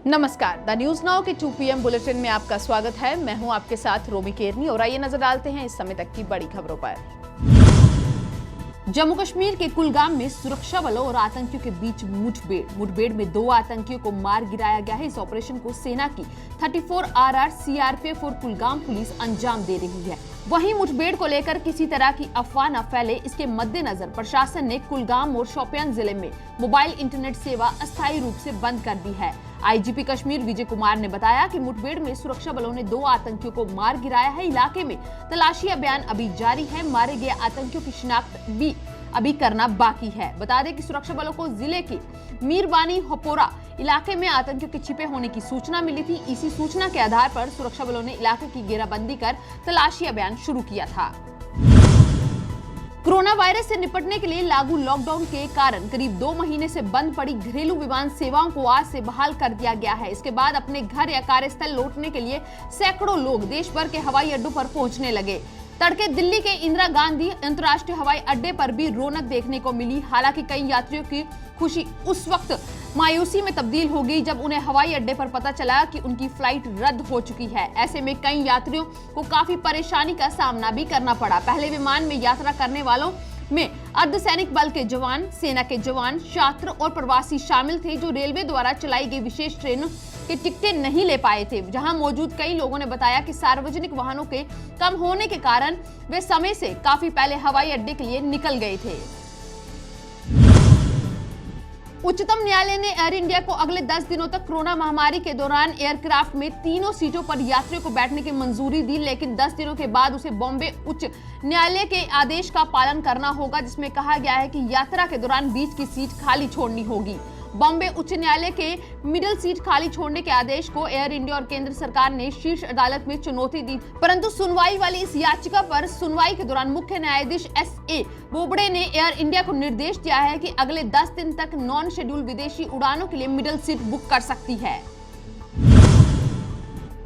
नमस्कार, the news now के 2 PM bulletin में आपका स्वागत है। मैं हूं आपके साथ रोमी केरनी और आइए नजर डालते हैं इस समय तक की बड़ी खबरों पर। जम्मू कश्मीर के कुलगाम में सुरक्षा बलों और आतंकियों के बीच मुठभेड़ में 2 आतंकियों को मार गिराया गया है। इस ऑपरेशन को सेना की 34 RR CRPF और कुलगाम पुलिस अंजाम दे रही है। वहीं मुठभेड़ को लेकर किसी तरह की अफवाह न फैले, इसके मद्देनजर प्रशासन ने कुलगाम और शोपियान जिले में मोबाइल इंटरनेट सेवा अस्थायी रूप से बंद कर दी है। IGP कश्मीर विजय कुमार ने बताया कि मुठभेड़ में सुरक्षा बलों ने 2 आतंकियों को मार गिराया है। इलाके में तलाशी अभियान अभी जारी है। मारे गए आतंकियों की शिनाख्त भी अभी करना बाकी है। बता दें कि सुरक्षा बलों को जिले की मीरबानी हपोरा इलाके में आतंकियों के छिपे होने की सूचना मिली थी। इसी सूचना के आधार पर सुरक्षा बलों ने इलाके की घेराबंदी कर तलाशी अभियान शुरू किया था। कोरोना वायरस से निपटने के लिए लागू लॉकडाउन के कारण करीब 2 महीने से बंद पड़ी घरेलू विमान सेवाओं को आज से बहाल कर दिया गया है। इसके बाद अपने घर या कार्यस्थल लौटने के लिए सैकड़ों लोग देश भर के हवाई अड्डों पर पहुंचने लगे। तड़के दिल्ली के इंदिरा गांधी अंतर्राष्ट्रीय हवाई अड्डे पर भी रौनक देखने को मिली। हालांकि कई यात्रियों की खुशी उस वक्त मायूसी में तब्दील हो गई जब उन्हें हवाई अड्डे पर पता चला कि उनकी फ्लाइट रद्द हो चुकी है। ऐसे में कई यात्रियों को काफी परेशानी का सामना भी करना पड़ा। पहले विमान में यात्रा करने वालों में अर्धसैनिक बल के जवान, सेना के जवान, छात्र और प्रवासी शामिल थे जो रेलवे द्वारा चलाई गई विशेष ट्रेनों के टिकटें नहीं ले पाए थे। जहां मौजूद कई लोगों ने बताया कि सार्वजनिक वाहनों के कम होने के कारण वे समय से काफी पहले हवाई अड्डे के लिए निकल गए थे। उच्चतम न्यायालय ने एयर इंडिया को अगले 10 दिनों तक कोरोना महामारी के दौरान एयरक्राफ्ट में तीनों सीटों पर यात्रियों को बैठने की मंजूरी दी, लेकिन 10 दिनों के बाद उसे बॉम्बे उच्च न्यायालय के आदेश का पालन करना होगा, जिसमें कहा गया है कि यात्रा के दौरान बीच की सीट खाली छोड़नी होगी। बॉम्बे उच्च न्यायालय के मिडिल सीट खाली छोड़ने के आदेश को एयर इंडिया और केंद्र सरकार ने शीर्ष अदालत में चुनौती दी, परंतु सुनवाई वाली इस याचिका पर सुनवाई के दौरान मुख्य न्यायाधीश SA बोबड़े ने एयर इंडिया को निर्देश दिया है कि अगले 10 दिन तक नॉन शेड्यूल विदेशी उड़ानों के लिए मिडिल सीट बुक कर सकती है।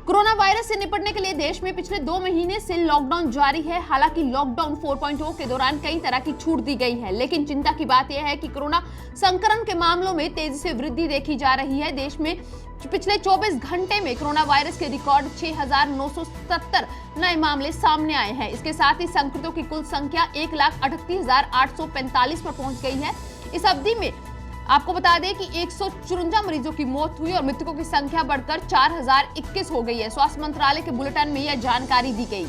कोरोना वायरस से निपटने के लिए देश में पिछले 2 महीने से लॉकडाउन जारी है। हालांकि लॉकडाउन 4.0 के दौरान कई तरह की छूट दी गई है, लेकिन चिंता की बात यह है कि कोरोना संक्रमण के मामलों में तेजी से वृद्धि देखी जा रही है। देश में पिछले 24 घंटे में कोरोना वायरस के रिकॉर्ड 6,977 नए मामले सामने आए हैं। इसके साथ ही संक्रमितों की कुल संख्या 1,38,845 पर पहुंच गई है। इस अवधि में आपको बता दें कि 154 मरीजों की मौत हुई और मृतकों की संख्या बढ़कर 4,021 हो गई है। स्वास्थ्य मंत्रालय के बुलेटिन में यह जानकारी दी गई।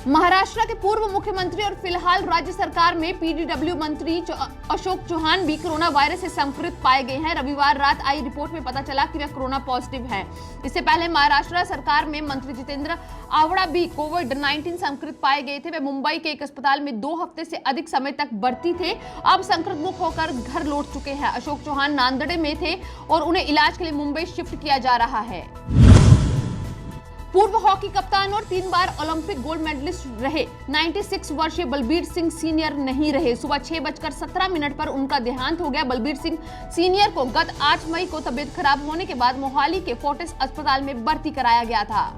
महाराष्ट्र के पूर्व मुख्यमंत्री और फिलहाल राज्य सरकार में PDW मंत्री अशोक चौहान भी कोरोना वायरस से संक्रमित पाए गए हैं। रविवार रात आई रिपोर्ट में पता चला कि वे कोरोना पॉजिटिव हैं। इससे पहले महाराष्ट्र सरकार में मंत्री जितेंद्र आव्हाड भी कोविड-19 संक्रमित पाए गए थे। वे मुंबई के एक अस्पताल में 2 हफ्ते से अधिक समय तक भर्ती थे। अब संक्रमित मुक्त होकर घर लौट चुके हैं। अशोक चौहान नांदेड़ में थे और उन्हें इलाज के लिए मुंबई शिफ्ट किया जा रहा है। पूर्व हॉकी कप्तान और 3 बार ओलंपिक गोल्ड मेडलिस्ट रहे 96 वर्षीय बलबीर सिंह सीनियर नहीं रहे। सुबह 6:17 पर उनका देहांत हो गया। बलबीर सिंह सीनियर को गत 8 मई को तबीयत खराब होने के बाद मोहाली के फोर्टिस अस्पताल में भर्ती कराया गया था।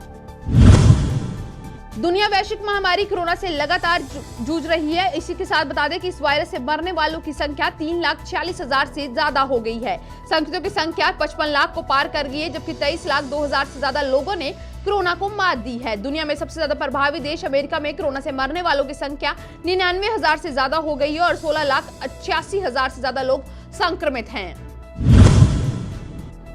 दुनिया वैश्विक महामारी कोरोना से लगातार जूझ रही है। इसी के साथ बता दें कि इस वायरस से मरने वालों की संख्या 3,46,000 से ज्यादा हो गई है। संक्रमितों की संख्या 55 लाख को पार कर गई है, जबकि 23,02,000 से ज्यादा लोगों ने कोरोना को मात दी है। दुनिया में सबसे ज्यादा प्रभावित देश अमेरिका में कोरोना से मरने वालों की संख्या 99,000 से ज्यादा हो गई है और 16,88,000 से ज्यादा लोग संक्रमित हैं।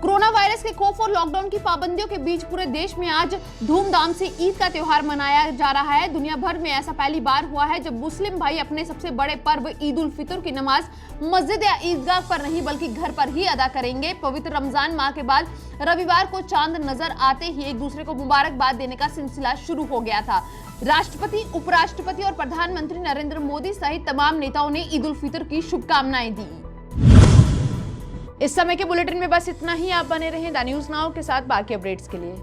कोरोना वायरस के खौफ और लॉकडाउन की पाबंदियों के बीच पूरे देश में आज धूमधाम से ईद का त्योहार मनाया जा रहा है। दुनिया भर में ऐसा पहली बार हुआ है जब मुस्लिम भाई अपने सबसे बड़े पर्व ईद उल फितर की नमाज मस्जिद या ईदगाह पर नहीं बल्कि घर पर ही अदा करेंगे। पवित्र रमजान माह के बाद रविवार को चांद नजर आते ही एक दूसरे को मुबारकबाद देने का सिलसिला शुरू हो गया था। राष्ट्रपति, उपराष्ट्रपति और प्रधानमंत्री नरेंद्र मोदी सहित तमाम नेताओं ने ईद उल फितर की शुभकामनाएं दी। इस समय के बुलेटिन में बस इतना ही। आप बने रहें द न्यूज नाउ के साथ बाकी अपडेट्स के लिए।